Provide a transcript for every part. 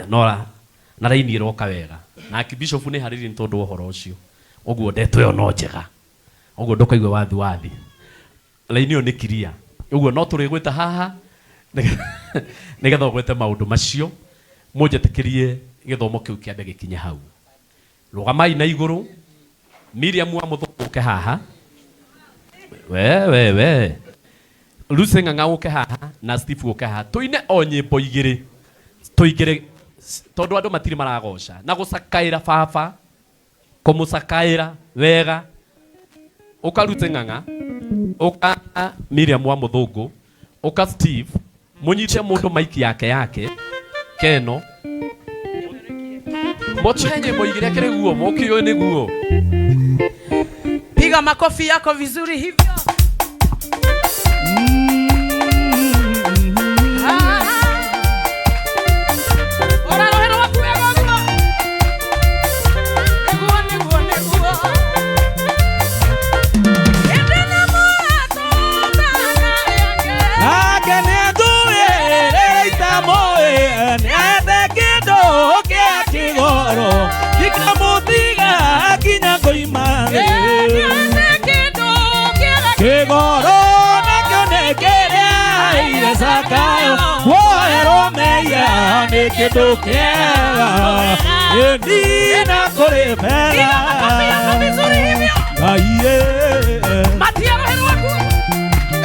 nora na raini iroka wega na Bishop ni hariri ntondu uhoro ucio oguo ndeto yo no njega oguo ndukaigwe wathi raini yo ni kiria oguo no turigwita haha nigetha ogwete maundu macio munjetikirie githomo kiu kiambe gikinye hau rugamai na iguru Miriam wa muthuke haha we Lucy Ng'ang'a uke haha na Steve uke haha tuine o nyimbo igiri tuigire tondu andu matiri maragoca na gucakaira baba kumucakaira wega uka Lucy Ng'ang'a uka Miriam wa muthungu uka Steve munyitie mundu maiki yake keno mochenye moigire kile guo mokio ni guo. Piga makofi yako vizuri hivyo. Kitu kiega ndina kuripera aiye matia roho wako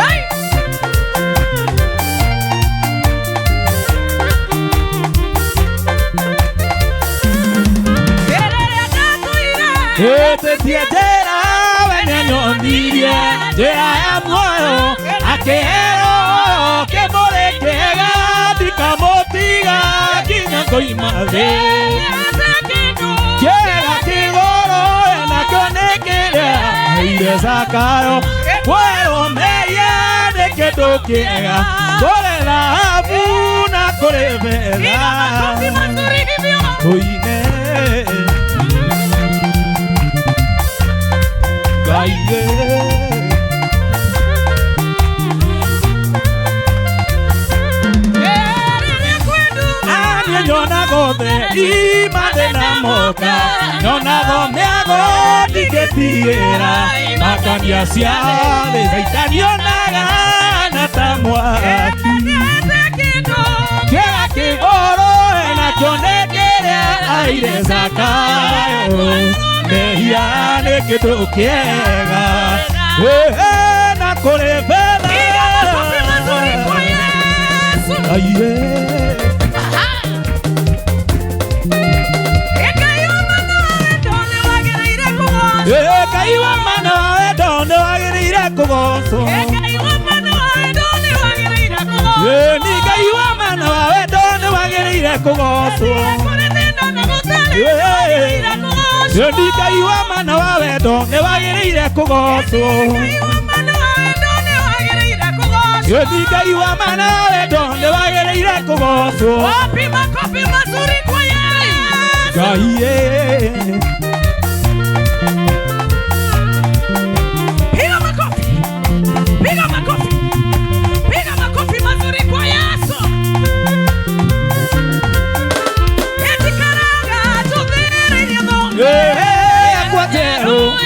ai tietera weneno ndirie njira ya muoyo akero kemorekega ndikamotiga kinya koimare kiega kigoro na konekera ire sakayo kwero meya de kindu kiega kore dhahabu na kore fedha koine Nyona gode imade na moka nyona gome ago digetiera makania cia zaitaniona na tamwa kia kigoro na konekera aire zakayo mehiane kitu kiega na kore fedha aiye Kaiwa mano edone wagirire kugoso Kaiwa mano edone wagirire kugoso Ni kaiwa mano edone wagirire kugoso Ni kaiwa mano edone wagirire kugoso Ni kaiwa mano edone wagirire kugoso Wapi makofi mazuri kwa Yesu Gaiye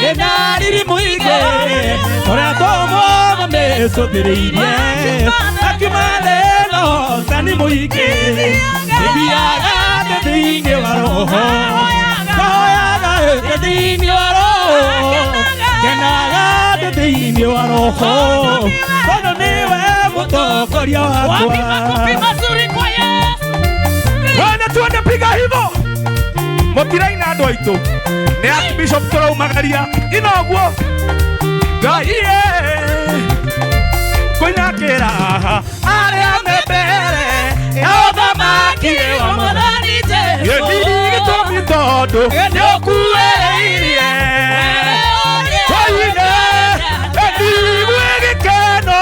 Enariri muige ora tomo me soteririe akimale no tani muige biaga de dini waro koyaga de dini waro kenaga de dini waro kono niwe mutokoria wapi makofi mazuri kwa Yesu wana tuende piga hivyo motiraina andu aitu ni Archbishop turaumagaria inoguo Ngai kuinakira aria mebere othamaki wa Mwathani Jesu gitumi tondu nikuwereirie koine ndigwe gikeno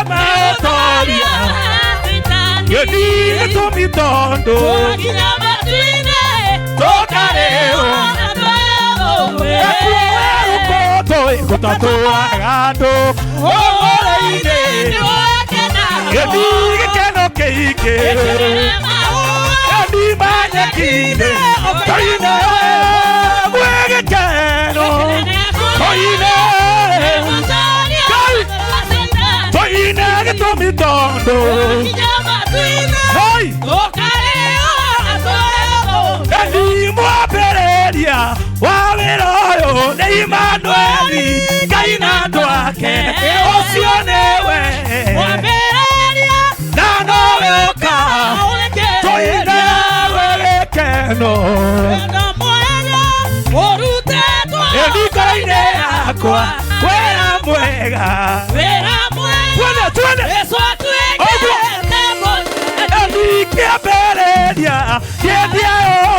maotoria gitumi tondu Kutatua gado oreine Gedi gikeno keike Eni mwabereria wa wĩra nĩ Emmanuel Ngai na andũ ake ũcio nĩwe na nowe ũka tũine wĩkeno Eni ngoro-inĩ yakwa wĩra mwega Eni kĩambĩrĩria kĩendia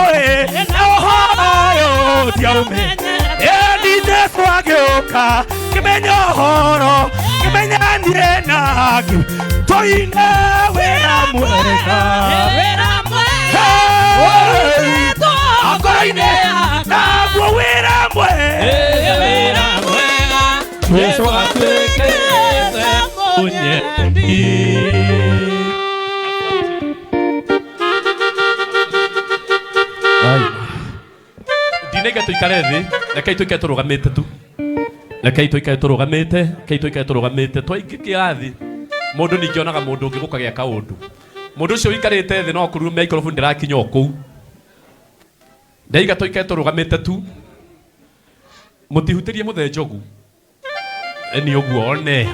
ũĩ na ũhoro ũyũ ndiaumĩte Eni Jesũ agĩũka ngĩmenya ũhoro ngĩmenya niĩ nake tũine wĩra mwega ngoro-inĩ naguo wĩra mwega Jesũ atuĩkĩte mũnyendi Ndinega tuikare thĩ rekei tuikare tũrũgamĩte tu rekei tuikare tũrũgamĩte twaingĩkĩathi mũndũ ningĩonaga mũndũ ũngĩ gũka gĩa kaũndũ mũndũ ũcio ũikarĩte thĩ no kũruru microphone ndĩrakinya o kũu ndaiga tuikare tũrũgamĩte tu mũtihutĩrie mũthenjogu eni ũguo one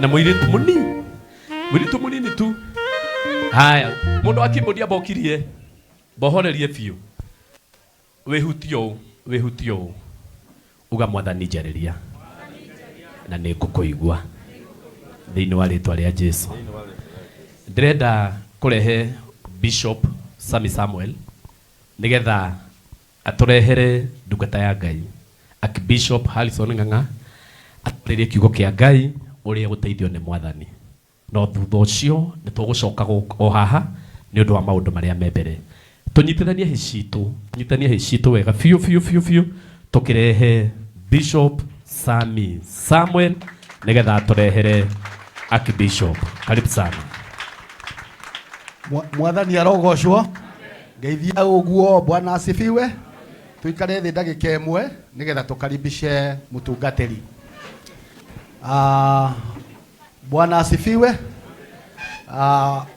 na mũirĩtu mũnini tu haya mũndũ akĩmbũria bokirie bohorerie biũ wĩhutio ũũ uga Mwathani njarĩria na nĩ ngũkũigua thĩinĩ wa rĩtwa rĩa Jesũ ndĩrenda kũrehe Bishop Sami Samuel nĩgetha atũrehere ndungata ya Ngai Archbishop Harrison Ng'ang'a atũrehere kiugo kĩa Ngai ũrĩa gũteithio nĩ Mwathani no thutha ũcio nĩ tũgũcoka o haha nĩ ũndũ wa maũndũ marĩa me mbere tunyitithanie hĩ citũ wega biũ tũkĩrehe Bishop Sami Samuel nĩgetha atũrehere Archbishop karibu sana Mwathani arogocwo ngeithia ũguo Bwana asifiwe tuikare thĩ ndagĩka ĩmwe nĩgetha tũkaribishe mũtungatĩri Bwana asifiwe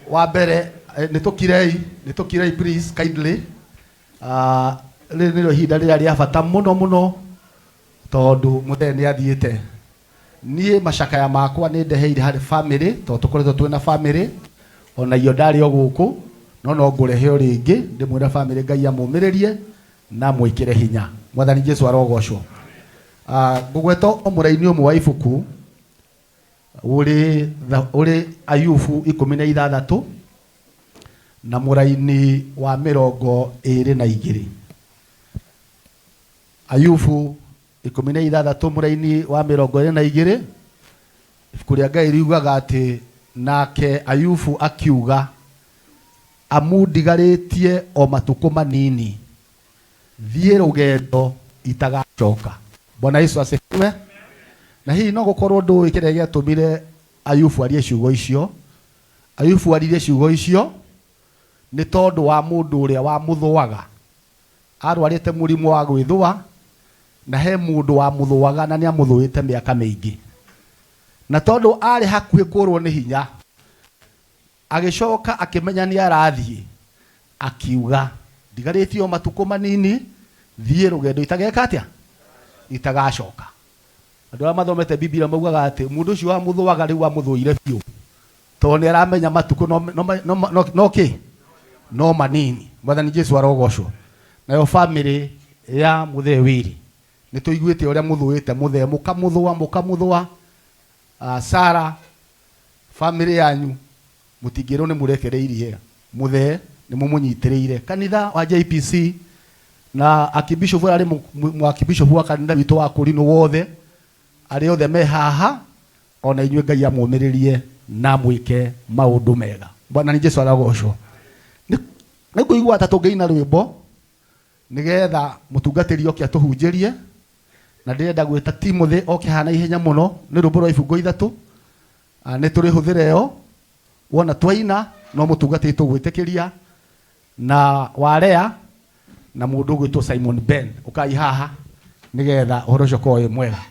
wa mbere nĩtũkirei please kindly rĩrĩ nĩrĩo ihinda rĩrĩa rĩa bata mũno tondũ mũthee nĩ athiĩte niĩ macakaya makwa nĩ ndeheire harĩ family tondũ tũkoretwo twĩna family ona iyo ndarĩ o gũkũ no ngũrehe o rĩngĩ ndĩmwĩra family Ngai amũmĩrĩrie na mwĩkĩre hinya Mwathani Jesũ arogocwo ngũgweta mũraini ũmwe wa ibuku ũrĩ Ayubu 16 na mũraini wa 22 Ayubu 16 mũraini wa 22 ibuku rĩa Ngai riugaga atĩ nake Ayubu akiuga amundigarĩtie o matukũ manini thiĩ rũgendo itagacoka Bwana Yesu asifiwe na hihi no gũkorwo ndũĩ kĩrĩa gĩatũmire Ayubu arie ciugo icio Ayubu aririe ciugo icio nĩ tondũ wa mũndũ ũrĩa wamũthũaga arwarĩte mũrimũ wa gwĩthũa na he mũndũ wamũthũaga na nĩ amũthũĩte mĩaka mĩingĩ na tondũ arĩ hakuhĩ kũrwo nĩ hinya agĩcoka akĩmenya nĩ arathiĩ akiuga ndigarĩtio matukũ manini thiĩ rũgendo itageka atĩa itagacoka andũ arĩa mathomete Biblia maugaga atĩ mũndũ ũcio wamũthũaga rĩu amũthũire biũ tondũ nĩ aramenya matukũ no manini Mwathani Jesũ arogocwo nayo family ya mũthee Wili nĩ tũiguĩte ũrĩa mũthũĩte mũthee mũkamũthũa Sara family yanyu mũtingĩrwo nĩ mũrekereirie mũthee nĩ mũmũnyitĩrĩire kanitha wa JPC na Archbishop arĩ Archbishop wa kanitha witũ wa Kũrinũ wothe arĩ othe me haha ona inyuĩ Ngai amũmĩrĩrie na mwĩke maũndũ mega Bwana Jesũ arogocwo nĩ kũigua ta tũngĩina rwĩmbo nĩgetha mũtungatĩri oke atũhunjĩrie na ndĩrenda gwĩta Timothy oke hana ihenya mũno nĩ rwĩmbo rwa ibungo 3 nĩ tũrĩhũthĩra ĩyo wona twaina no mũtungatĩri tũgwĩtĩkĩria na warea na mũndũ ũgwĩtwo Simon Ben ũkai haha nĩgetha ũhoro ũcio ũkorwo wĩ mwega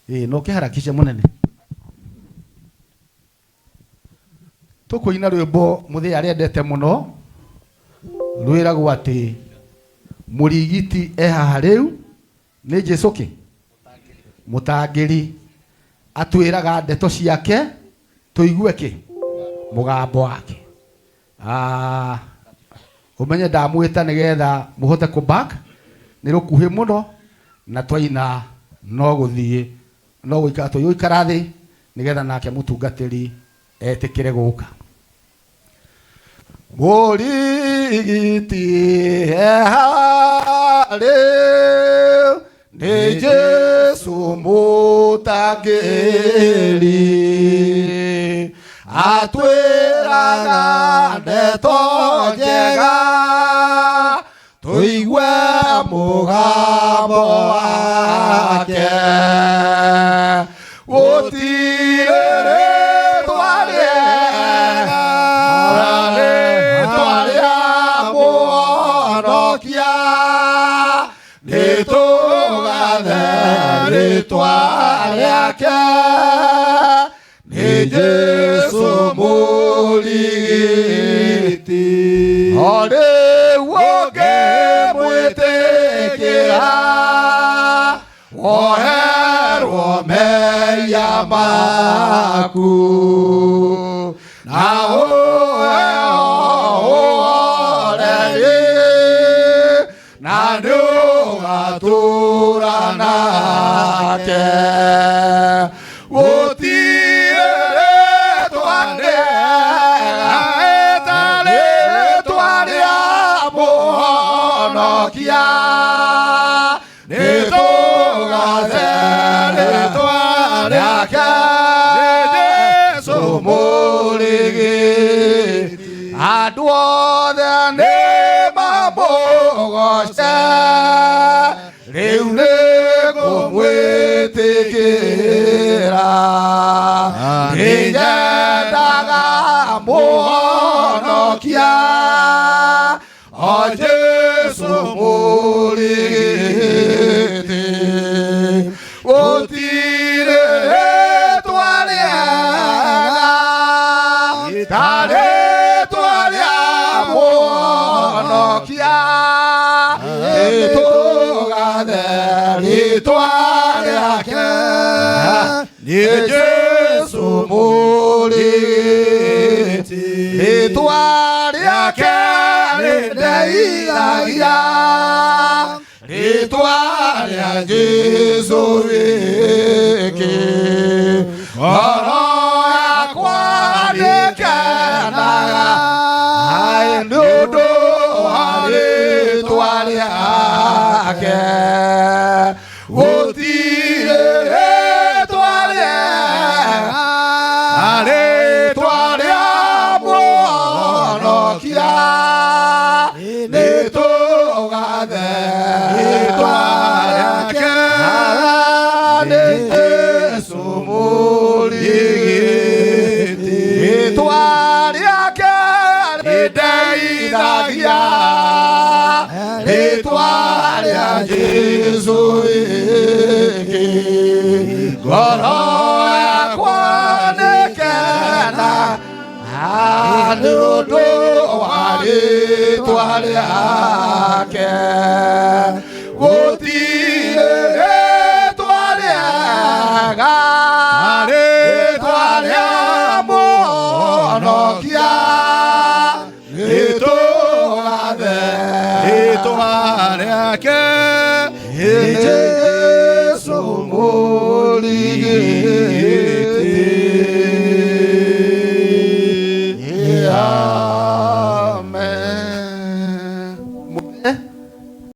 no kĩharakishe mũnene tukuina rwimbo muthee arendete muno rwiragwo ati murigiti haha riu ni Jesu ki mutangiri atwiraga ndeto ciake tuigue ki mugambo wake. Umenye ndamwita nigetha muhote ku back ni rukuhi muno na twaina no guthie no guikara tuyikara thi nigetha nake mutungatiri etikire guka. Murigiti hale ni Jesu mutangiri atwiraga ndeto njega tuigue mugambo wake. Gutire ritwa riega ritwa ria muhonokia nitugathe ritwa riake ni Jesu murigiti. Ore woge mwitikira woherwo meya maku na uoreri na ndugatura nake. Aduothe nĩ mamũgoce rĩu nĩ ngũmwĩtĩkĩra nĩnyendaga mũhonokia o Jesu mũrigiti. Gũtirĩ rĩtwa rĩega tarĩ ritwa riake ni Jesu murigiti. Ritwa riake rindeithagia ritwa ria Jesu riki ngoro yakwa ndikenaga nĩ ũndũ wa ritwa riake. Gũtirĩ rĩtwa rĩega rĩtwa rĩa mũhonokia nĩtũgathe rĩtwa rĩake nĩ Jesu mũrigiti. Rĩtwa rĩake rĩndeithagia rĩtwa rĩa Jesu rĩngĩ ngoro yakwa nĩkena nĩ ũndũ wa rĩtwa rĩake. Gũtirĩ rĩtwa rĩega rĩtwa rĩa mũhonokia nĩtũgathe rĩtwa rĩake Jesu mũrigiti.